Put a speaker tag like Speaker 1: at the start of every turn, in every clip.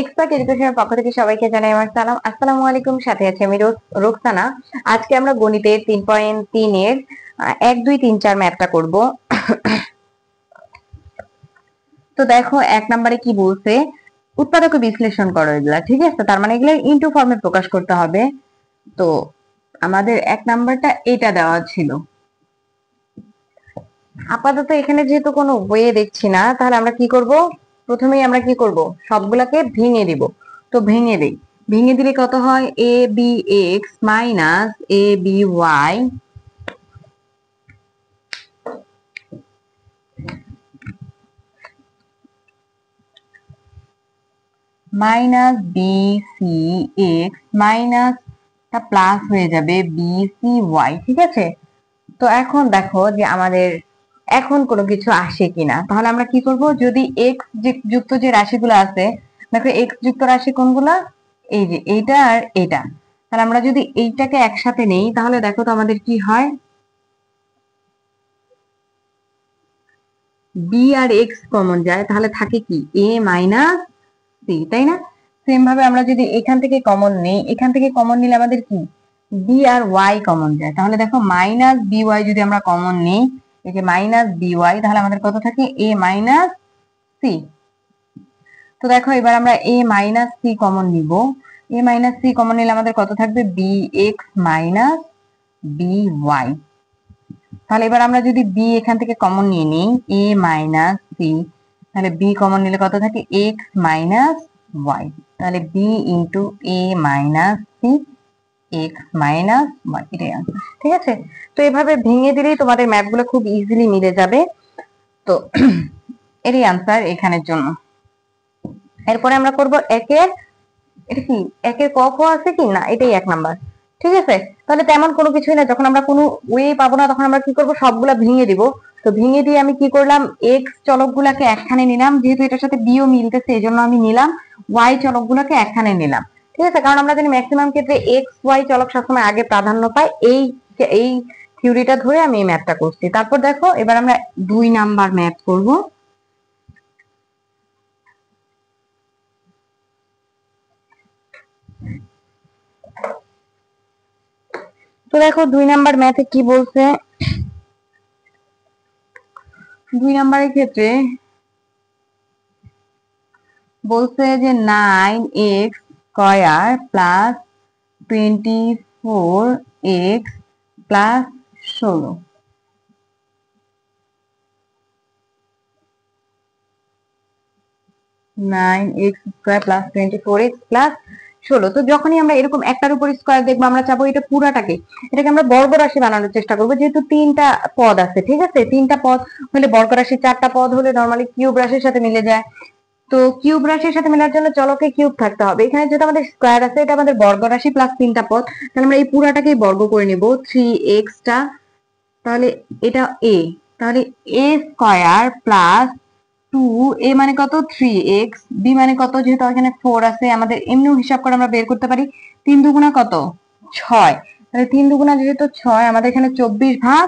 Speaker 1: Expert এডুকেশনের পক্ষ থেকে সবাইকে জানাই আমার সালাম। আসসালামু আলাইকুম। সাথে আছে আমি রোকসানা। আজকে আমরা গণিতের 3.3 এর 1 2 3 4 ম্যাথটা করব। তো দেখো 1 নম্বরে কি বলছে, উৎপাদক বিশ্লেষণ করো এগুলা, ঠিক আছে? তার মানে এগুলা ইনটু ফর্মে প্রকাশ করতে হবে। তো আমাদের 1 নাম্বারটা এটা দেওয়া ছিল। আপাতত এখানে যেহেতু কোনো ওয়ে দেখছি না, তাহলে আমরা কি করব, প্রথমেই আমরা কি করব, সবগুলাকে ভেঙে দিব। তো ভেঙে দেই। ভেঙে দিলে কত হয়, A B x minus A B Y minus B C X minus plus হয়ে যাবে বি সি ওয়াই, ঠিক আছে? তো এখন দেখো যে আমাদের এখন কোনো কিছু আসে কিনা। তাহলে আমরা কি করব, যদি এক্স যুক্ত যে রাশিগুলো আছে, দেখো এক্স যুক্ত রাশি কোনগুলা, এই যে এইটা আর এটা। তাহলে আমরা যদি এইটাকে একসাথে নেই, তাহলে দেখো তো আমাদের কি হয়, বি আর এক্স কমন যায়, তাহলে থাকে কি এ মাইনাস সি, তাই না? সেম ভাবে আমরা যদি এখান থেকে কমন নেই, এখান থেকে কমন নিলে আমাদের কি বি আর ওয়াই কমন যায়। তাহলে দেখো মাইনাস বি ওয়াই যদি আমরা কমন নেই, এই যে মাইনাস বি ওয়াই, তাহলে আমাদের কত থাকে এ মাইনাস সি। তো দেখো এবার আমরা এ মাইনাস সি কমন নিব। এ মাইনাস সি কমন নিলে আমাদের কত থাকবে, b x minus b y. তাহলে এবার আমরা যদি বি এখান থেকে কমন নিয়ে নিই, এ মাইনাস সি, তাহলে বি কমন নিলে কত থাকে এক্স মাইনাস ওয়াই। তাহলে B into A minus C X minus Y, এটাই আনসার, ঠিক আছে? তো এভাবে ভেঙে দিলেই তোমাদের ম্যাথ গুলো খুব ইজিলি মিলে যাবে। তো এরই আনসার এখানের জন্য। এরপরে আমরা করব একের, এটা কি একের ক খ আছে কি না, এটাই 1 নাম্বার, ঠিক আছে? তাহলে তেমন কোনো কিছুই না, যখন আমরা কোনো ওয়ে পাবো না, তখন আমরা কি করব, সবগুলা ভেঙে দিব। তো ভেঙে দিয়ে আমি কি করলাম, এক্স চলকগুলাকে একখানে নিলাম, যেহেতু এটার সাথে বিও মিলতেছে এই জন্য আমি নিলাম। ওয়াই চলকগুলাকে একখানে নিলাম, ঠিক আছে? কারণ আমরা জানি ম্যাক্সিমাম ক্ষেত্রে এক্স ওয়াই চলক সবসময় আগে প্রাধান্য পায়। এই থিওরিটা ধরে আমি এই ম্যাথটা করছি। তারপর দেখো এবার আমরা 2 নাম্বার ম্যাথ করব। তো দেখো 2 নাম্বার ম্যাথে কি বলছে, 2 নাম্বারের ক্ষেত্রে বলছে যে 9x square plus 24x plus 16। 9x square plus 24x plus 16। তো যখনই আমরা এরকম একটার উপর স্কয়ার দেখবো, আমরা চাবো এটা পুরাটাকে, এটাকে আমরা বর্গ রাশি বানানোর চেষ্টা করবো। যেহেতু 3টা পদ আছে, ঠিক আছে? 3টা পদ হলে বর্গ রাশি, 4টা পদ হলে নরমালি কিউব রাশির সাথে মিলে যায়। তো কিউব রাশির সাথে মেলার জন্য চলকে কিউব থাকতে হবে। এখানে যেটা আমাদের স্কয়ার আছে, এটা আমাদের বর্গ রাশি প্লাস 3টা পদ, তাহলে আমরা এই পুরাটাকেই বর্গ করে নেব 3x টা। তাহলে এটা a, তাহলে a স্কয়ার প্লাস 2, a মানে কত 3x, b মানে কত, যেহেতু এখানে 4 আছে আমাদের এমনি হিসাব করে আমরা বের করতে পারি, 3 দুগুণা কত 6। তাহলে 3 দুগুণা যেহেতু 6, আমাদের এখানে 24 ভাগ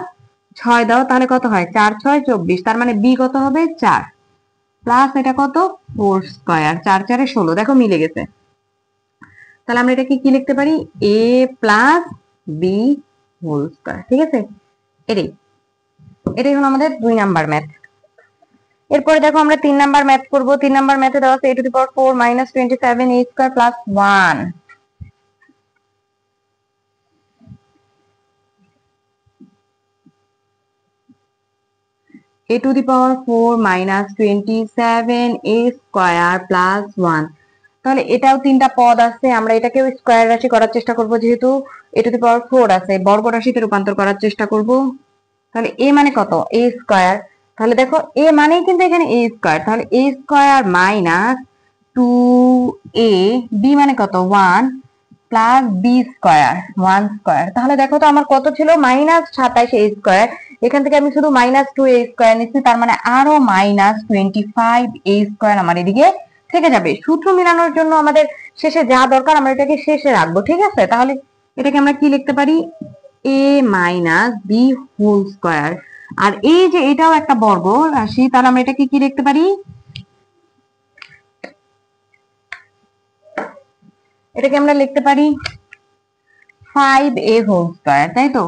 Speaker 1: 6 দাও, তাহলে কত হয় 4 6 24। তার মানে b কত হবে 4 প্লাস এটা কত 4 স্কয়ার, 4 4 16। দেখো মিলে গেছে। তাহলে আমরা এটাকে কি লিখতে পারি, a plus b whole square, ঠিক আছে? এটাই এটাই হলো আমাদের 2 নাম্বার ম্যাথ। এরপরে দেখো আমরা 3 নাম্বার ম্যাথ করব। 3 নাম্বার ম্যাথে দেওয়া আছে a two the power 4 minus 27 a square plus 1। a two the power 4 minus 27 a square plus 1। তাহলে এটাও 3টা পদ আছে, আমরা এটাকেও স্কয়ার রাশি করার চেষ্টা করব। যেহেতু a টু দি পাওয়ার 4 আছে, বর্গ রাশিতে রূপান্তর করার চেষ্টা করব। তাহলে a মানে কত a স্কয়ার, তাহলে দেখো a মানেই কিন্তু এখানে a স্কয়ার, তাহলে a square minus 2a, b মানে কত 1 প্লাস বি স্কয়ার 1 স্কয়ার। তাহলে দেখো তো আমার কত ছিল, মাইনাস 27 a স্কয়ার, এখান থেকে আমি শুধু মাইনাস 2 a স্কয়ার নিচ্ছি, তার মানে আরো মাইনাস 25 a স্কয়ার আমার এদিকে থেকে যাবে। সূত্র মেলানোর জন্য আমাদের শেষে যা দরকার আমরা এটাকে শেষে রাখবো, ঠিক আছে? তাহলে এটাকে আমরা কি লিখতে পারি, a minus B whole square. আর এই যে এটাও একটা বর্গ রাশি, তাহলে আমরা এটাকে কি লিখতে পারি, এটাকে আমরা লিখতে পারি 5a হোল স্কয়ার, তাই তো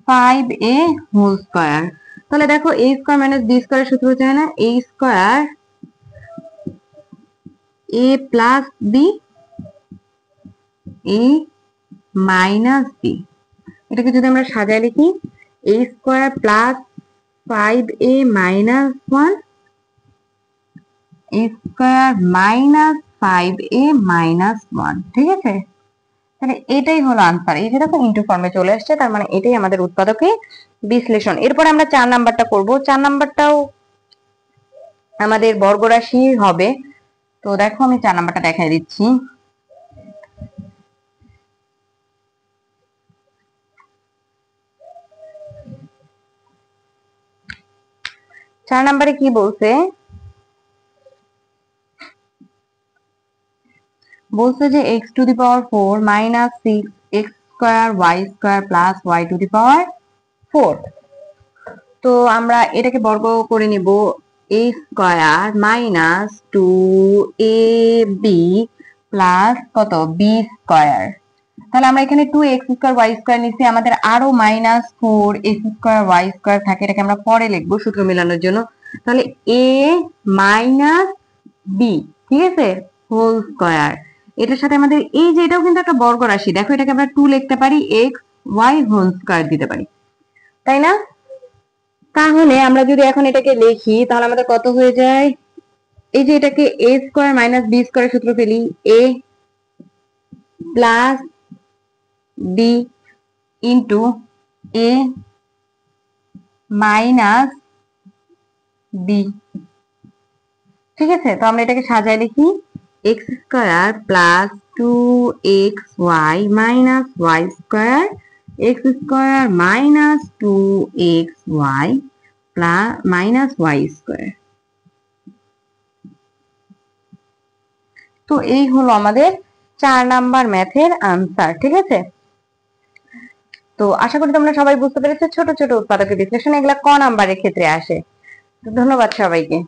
Speaker 1: 5a হোল স্কয়ার। তাহলে দেখো a square minus b square সূত্র হচ্ছে না a square a plus b a minus b। এটাকে যদি আমরা সাজায় লিখি a square plus 5a minus 1 a square minus 5a minus 1। ঠিক আছে, তাহলে এটাই হলো আনসার। এই যে দেখো ইনটু ফর্মে চলে আসছে, তার মানে এটাই আমাদের উৎপাদকে বিশ্লেষণ। এরপর আমরা 4 নাম্বারটা করব। 4 নাম্বারটাও আমাদের বর্গরাশি হবে। তো দেখো আমি 4 নাম্বারটা দেখাই দিচ্ছি। চার নাম্বারে কি বলছে, বলছে যে x to the power 4 minus 6 x square y square plus y to the power 4। তো আমরা এটাকে বর্গ করে নিব a square minus 2ab plus কত b স্কয়ার। তাহলে আমরা এখানে 2x স্কয়ার y স্কয়ার নিচ্ছি, আমাদের আরো minus 4x square y square থাকে, এটাকে আমরা পরে লিখবো সূত্র মেলানোর জন্য। তাহলে a মাইনাস b, ঠিক আছে, হোল স্কয়ার। এটার সাথে আমাদের এই যে এটাও কিন্তু একটা বর্গ রাশি, দেখো এটাকে আমরা 2 লিখতে পারি, x y হোল স্কয়ার দিতে পারি, তাই না? তাহলে আমরা যদি এখন এটাকে লিখি তাহলে আমাদের কত হয়ে যায়, এই যে এটাকে a স্কয়ার মাইনাস b স্কয়ারের সূত্র ফেলি, a plus b into a minus b। ঠিক আছে, তো আমরা এটাকে সাজায় লিখি x square plus 2xy minus y square x square minus 2xy plus minus y square. তো এই হলো আমাদের 4 নাম্বার ম্যাথের আনসার। ঠিক আছে, তো আশা করি তোমরা সবাই বুঝতে পেরেছো ছোট ছোট উৎপাদকের বিশ্লেষণ এগুলা ক নাম্বারের ক্ষেত্রে আসে। তো ধন্যবাদ সবাইকে।